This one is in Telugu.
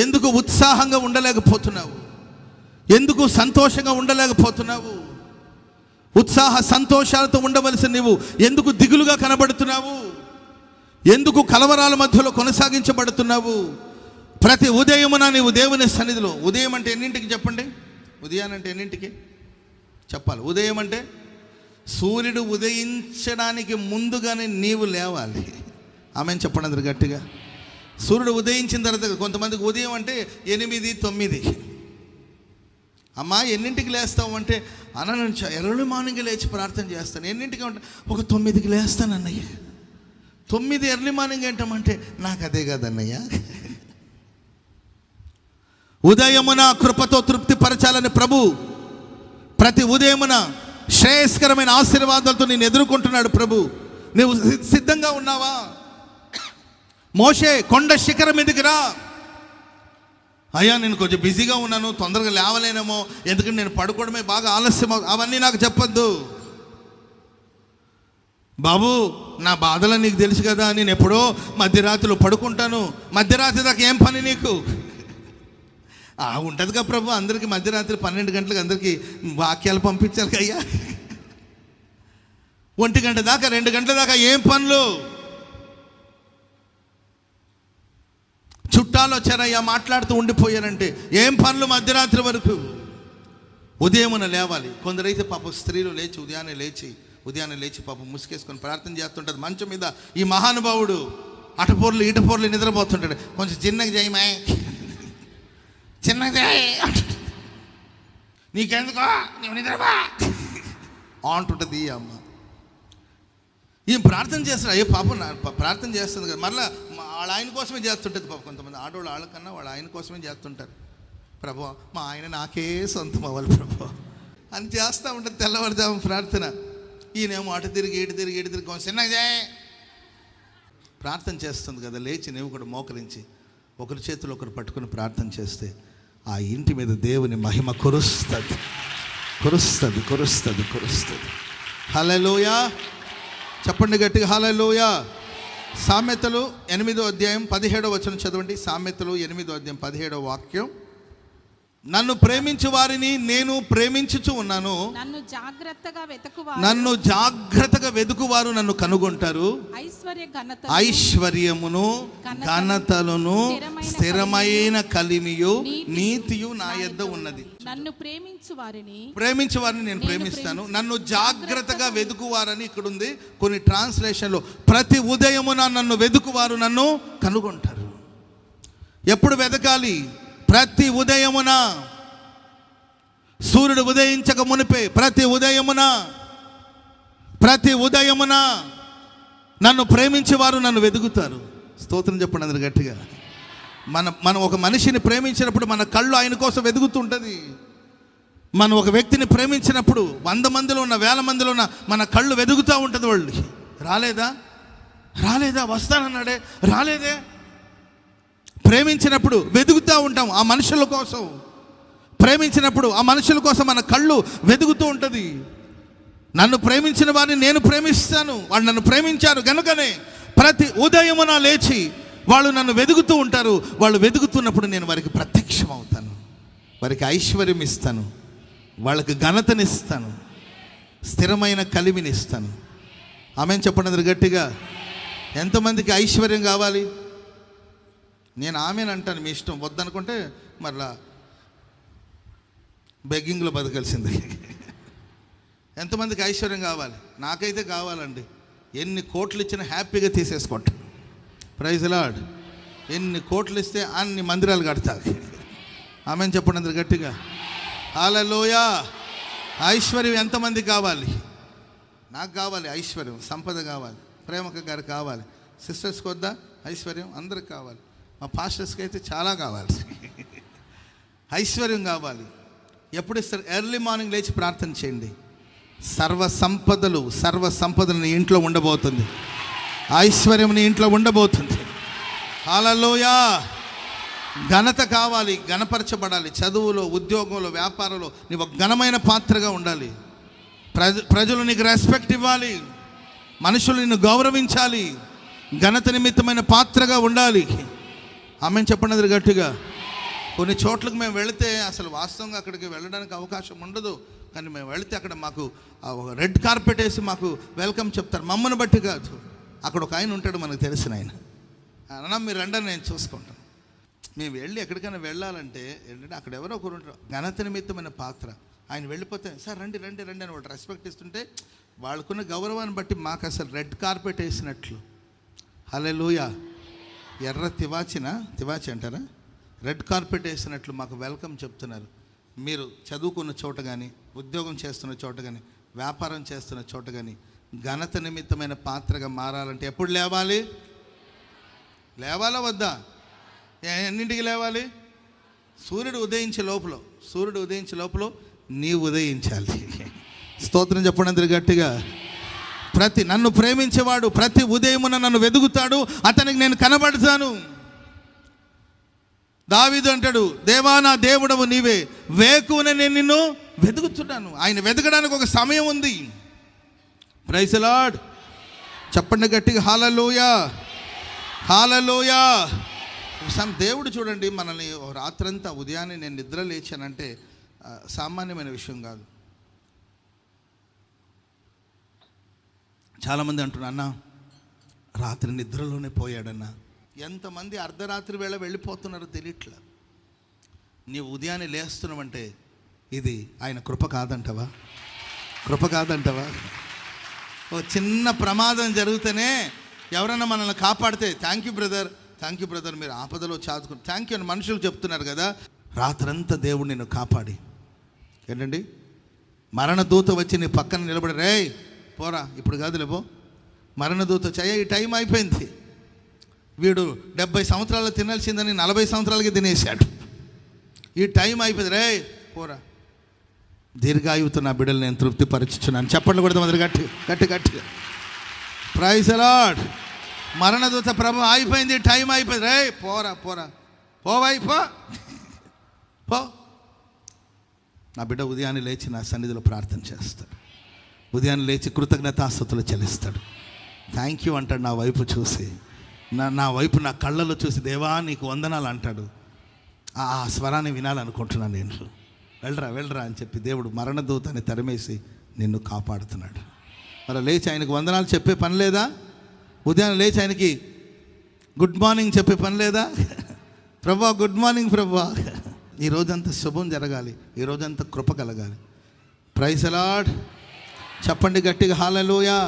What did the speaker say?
ఎందుకు ఉత్సాహంగా ఉండలేకపోతున్నావు? ఎందుకు సంతోషంగా ఉండలేకపోతున్నావు? ఉత్సాహ సంతోషాలతో ఉండవలసిన నీవు ఎందుకు దిగులుగా కనబడుతున్నావు? ఎందుకు కలవరాల మధ్యలో కొనసాగించబడుతున్నావు? ప్రతి ఉదయమున నీవు దేవుని సన్నిధిలో, ఉదయం అంటే ఎన్నింటికి చెప్పండి? ఉదయాన్నే అంటే ఎన్నింటికి చెప్పాలి? ఉదయం అంటే సూర్యుడు ఉదయించడానికి ముందుగానే నీవు లేవాలి. ఆమెను చెప్పండి అందరు గట్టిగా. సూర్యుడు ఉదయించిన తర్వాత, కొంతమందికి ఉదయం అంటే 8, 9. అమ్మా ఎన్నింటికి లేస్తావు అంటే, అన్న నేను ఎర్లీ మార్నింగ్ లేచి ప్రార్థన చేస్తాను. ఎన్నింటికి అంటే ఒక 9కి లేస్తాను అన్నయ్య. 9 ఎర్లీ మార్నింగ్ ఏంటమంటే నాకు అదే కదన్నయ్య. ఉదయమున కృపతో తృప్తిపరచాలని ప్రభు ప్రతి ఉదయమున శ్రేయస్కరమైన ఆశీర్వాదాలతో నేను ఎదుర్కొంటున్నాడు ప్రభు. నువ్వు సిద్ధంగా ఉన్నావా? మోషే కొండ శిఖరం మీదకి రా. అయ్యా నేను కొంచెం బిజీగా ఉన్నాను, తొందరగా లేవలేనేమో, ఎందుకంటే నేను పడుకోవడమే బాగా ఆలస్యం, అవన్నీ నాకు చెప్పొద్దు బాబు. నా బాధలు నీకు తెలుసు కదా, నేను ఎప్పుడో మధ్యరాత్రిలో పడుకుంటాను. మధ్యరాత్రి దాకా ఏం పని నీకు? ఉంటుందిగా ప్రభు, అందరికీ మధ్యరాత్రి 12 గంటలకు అందరికీ వాక్యాలు పంపించాలి అయ్యా. 1 గంట దాకా 2 గంటల దాకా ఏం పనులు? చుట్టాలు వచ్చారయ్యా మాట్లాడుతూ ఉండిపోయానంటే ఏం పనులు మధ్యరాత్రి వరకు? ఉదయమున లేవాలి. కొందరైతే పాప స్త్రీలు లేచి ఉదయాన్నే లేచి పాపం ముసుకేసుకొని ప్రార్థన చేస్తుంటుంది మంచం మీద. ఈ మహానుభావుడు అటపోర్లు ఇటపోర్లు నిద్రపోతుంటాడు. కొంచెం చిన్నగా చేయమా, చిన్నగా చేయి, నీకెందుకో నువ్వు నిద్రపా అంటుంటుంది ఈ అమ్మ. ఏం ప్రార్థన చేస్తాడు? అయ్యో పాపం ప్రార్థన చేస్తుంది కదా, మళ్ళీ వాళ్ళ ఆయన కోసమే చేస్తుంటుంది పాపం. కొంతమంది ఆడవాళ్ళు వాళ్ళకన్నా వాళ్ళ ఆయన కోసమే చేస్తుంటారు. ప్రభు మా ఆయన నాకే సొంతం అవ్వాలి ప్రభు అని చేస్తూ ఉంటుంది తెల్లవారుజాము ప్రార్థన. ఈయనేమో అటు తిరిగి ఇటు తిరిగి కొంచెం చిన్నగా చేయి ప్రార్థన చేస్తుంది కదా. లేచి నువ్వు కూడా మోకరించి ఒకరి చేతులు ఒకరు పట్టుకుని ప్రార్థన చేస్తే ఆ ఇంటి మీద దేవుని మహిమ కురుస్తుంది. హల్లెలూయా చెప్పండి గట్టిగా, హల్లెలూయా. సామెతలు 8వ అధ్యాయం 17వ వచనం చదవండి. సామెతలు 8వ అధ్యాయం 17వ వాక్యం. నన్ను ప్రేమించు వారిని నేను ప్రేమించుచు ఉన్నాను, నన్ను జాగ్రత్తగా వెతుకువారు నన్ను కనుగొంటారు. ఐశ్వర్యమును ఘనతలను స్థిరమైన కలిమియు నీతియు నా యొద్ద ఉన్నది. నన్ను ప్రేమించు వారిని నేను ప్రేమిస్తాను. నన్ను జాగ్రత్తగా వెతుకువారని ఇక్కడ ఉంది. కొన్ని ట్రాన్స్లేషన్లో ప్రతి ఉదయమున నన్ను వెతుకువారు నన్ను కనుగొంటారు. ఎప్పుడు వెతకాలి? ప్రతి ఉదయమున, సూర్యుడు ఉదయించక మునిపే ప్రతి ఉదయమున నన్ను ప్రేమించేవారు నన్ను వెతుకుతారు. స్తోత్రం చెప్పండి అందరు గట్టిగా. మనం ఒక మనిషిని ప్రేమించినప్పుడు మన కళ్ళు ఆయన కోసం వెతుకుతుంటుంది. మనం ఒక వ్యక్తిని ప్రేమించినప్పుడు 100 మందిలో ఉన్న 1000 మందిలో ఉన్న మన కళ్ళు వెతుకుతూ ఉంటుంది. వాళ్ళు రాలేదా వస్తానన్నాడే రాలేదే. ప్రేమించినప్పుడు వెతుకుతూ ఉంటాం ఆ మనుషుల కోసం. ప్రేమించినప్పుడు ఆ మనుషుల కోసం మన కళ్ళు వెతుకుతూ ఉంటుంది. నన్ను ప్రేమించిన వారిని నేను ప్రేమిస్తాను. వాళ్ళు నన్ను ప్రేమించారు కనుకనే ప్రతి ఉదయమున లేచి వాళ్ళు నన్ను వెతుకుతూ ఉంటారు. వాళ్ళు వెతుకుతున్నప్పుడు నేను వారికి ప్రత్యక్షం అవుతాను, వారికి ఐశ్వర్యం ఇస్తాను, వాళ్ళకి ఘనతనిస్తాను, స్థిరమైన కలిమినిస్తాను. ఆమెను చెప్పండి అందరు గట్టిగా. ఎంతమందికి ఐశ్వర్యం కావాలి? నేను ఆమెను అంటాను, మీ ఇష్టం. వద్దనుకుంటే మరలా బెగ్గింగ్లో బతకాల్సిందే. ఎంతమందికి ఐశ్వర్యం కావాలి? నాకైతే కావాలండి. ఎన్ని కోట్లు ఇచ్చినా హ్యాపీగా తీసేసుకుంటా. Praise lord. ఎన్ని కోట్లు ఇస్తే అన్ని మందిరాలు కడతా. ఆమెను చెప్పండి అందరు గట్టిగా. హల్లెలూయా. ఐశ్వర్యం ఎంతమందికి కావాలి? నాకు కావాలి ఐశ్వర్యం, సంపద కావాలి, ప్రేమక గారికి కావాలి, సిస్టర్స్కి వద్దా ఐశ్వర్యం? అందరికి కావాలి. మా పాస్టర్స్కి అయితే చాలా కావాలి. ఐశ్వర్యం కావాలి. ఎప్పుడు ఇస్తారు? ఎర్లీ మార్నింగ్ లేచి ప్రార్థన చేయండి. సర్వ సంపదలు నీ ఇంట్లో ఉండబోతుంది. ఐశ్వర్యం నీ ఇంట్లో ఉండబోతుంది. హల్లెలూయా. ఘనత కావాలి, ఘనపరచబడాలి. చదువులో, ఉద్యోగంలో, వ్యాపారంలో నీవు ఘనమైన పాత్రగా ఉండాలి. ప్రజలు నీకు రెస్పెక్ట్ ఇవ్వాలి, మనుషులు నిన్ను గౌరవించాలి, ఘనత నిమిత్తమైన పాత్రగా ఉండాలి. ఆమెను చెప్పండి గట్టిగా. కొన్ని చోట్లకు మేము వెళితే అసలు వాస్తవంగా అక్కడికి వెళ్ళడానికి అవకాశం ఉండదు, కానీ మేము వెళితే అక్కడ మాకు రెడ్ కార్పెట్ వేసి మాకు వెల్కమ్ చెప్తారు. మమ్మల్ని బట్టి కాదు, అక్కడ ఒక ఆయన ఉంటాడు మనకు తెలిసిన ఆయన, అన్న మీరు రండి నేను చూసుకుంటాను. మేము వెళ్ళి ఎక్కడికైనా వెళ్ళాలంటే ఏంటంటే అక్కడ ఎవరో ఒకరు ఉంటారు, ఘనత నిమిత్తమైన పాత్ర. ఆయన వెళ్ళిపోతే సార్ రండి రండి రండి అని వాళ్ళు రెస్పెక్ట్ ఇస్తుంటే వాళ్ళకున్న గౌరవాన్ని బట్టి మాకు అసలు రెడ్ కార్పెట్ వేసినట్లు. హల్లెలూయా. ఎర్ర తివాచి అంటారా, రెడ్ కార్పెట్ వేసినట్లు మాకు వెల్కమ్ చెప్తున్నారు. మీరు చదువుకున్న చోట కానీ, ఉద్యోగం చేస్తున్న చోట కానీ, వ్యాపారం చేస్తున్న చోట కానీ ఘనత నిమిత్తమైన పాత్రగా మారాలంటే ఎప్పుడు లేవాలి? లేవాలా వద్దా? ఎన్నింటికి లేవాలి? సూర్యుడు ఉదయించే లోపల నీవు ఉదయించాలి. స్తోత్రం చెప్పండి అందరు గట్టిగా. నన్ను ప్రేమించేవాడు ప్రతి ఉదయమున నన్ను వెతుకుతాడు, అతనికి నేను కనబడతాను. దావీదు అంటాడు, దేవా నా దేవుడవు నీవే, వేకువనే నేను నిన్ను వెతుకుతున్నాను. ఆయన వెతకడానికి ఒక సమయం ఉంది. Praise the Lord. చెప్పండి గట్టిగా హల్లెలూయా, హల్లెలూయా. దేవుడు చూడండి మనల్ని రాత్రంతా, ఉదయాన్నే నేను నిద్ర లేచానంటే సామాన్యమైన విషయం కాదు. చాలామంది అంటున్నా, అన్న రాత్రి నిద్రలోనే పోయాడన్నా. ఎంతమంది అర్ధరాత్రి వేళ వెళ్ళిపోతున్నారో తెలియట్లా. నీవు ఉదయాన్నే లేస్తున్నావంటే ఇది ఆయన కృప కాదంటవా? ఓ చిన్న ప్రమాదం జరిగితేనే ఎవరైనా మనల్ని కాపాడితే థ్యాంక్ యూ బ్రదర్ మీరు ఆపదలో చాదుకుని థ్యాంక్ యూ అని మనుషులు చెప్తున్నారు కదా. రాత్రంతా దేవుడు నిన్ను కాపాడి ఏంటండి, మరణదూత వచ్చి నీ పక్కన నిలబడి, రే పోరా ఇప్పుడు కాదు లేపో, మరణదూత ఈ టైం అయిపోయింది, వీడు 70 సంవత్సరాలు తినాల్సిందని 40 సంవత్సరాలకి తినేసాడు, ఈ టైం అయిపోయింది, రే పోరా, దీర్ఘాయువుతో నా బిడ్డలు నేను తృప్తిపరచుచున్నాను. చెప్పండి కూడా మొదలు గట్టి. Praise the Lord. మరణదూత ప్రభు అయిపోయింది, టైం అయిపోయింది, రే పోరా పో. నా బిడ్డ ఉదయాన్నే లేచి నా సన్నిధిలో ప్రార్థన చేస్తాడు, ఉదయాన్నే లేచి కృతజ్ఞతాస్తుతులు చెల్లిస్తాడు, థ్యాంక్ యూ అంటాడు. నా వైపు చూసి నా వైపు నా కళ్ళలో చూసి దేవా నీకు వందనాలు అంటాడు. ఆ స్వరాన్ని వినాలనుకుంటున్నాను నేను. వెళ్ళరా అని చెప్పి దేవుడు మరణదూతని తరిమేసి నిన్ను కాపాడుతున్నాడు. మరి లేచి ఆయనకు వందనాలు చెప్పే పని లేదా? ఉదయం లేచి ఆయనకి గుడ్ మార్నింగ్ చెప్పే పని లేదా? ప్రభువా గుడ్ మార్నింగ్ ప్రభువా, ఈ రోజంతా శుభం జరగాలి, ఈ రోజంతా కృప కలగాలి. Praise the Lord. చెప్పండి గట్టిగా హల్లెలూయా.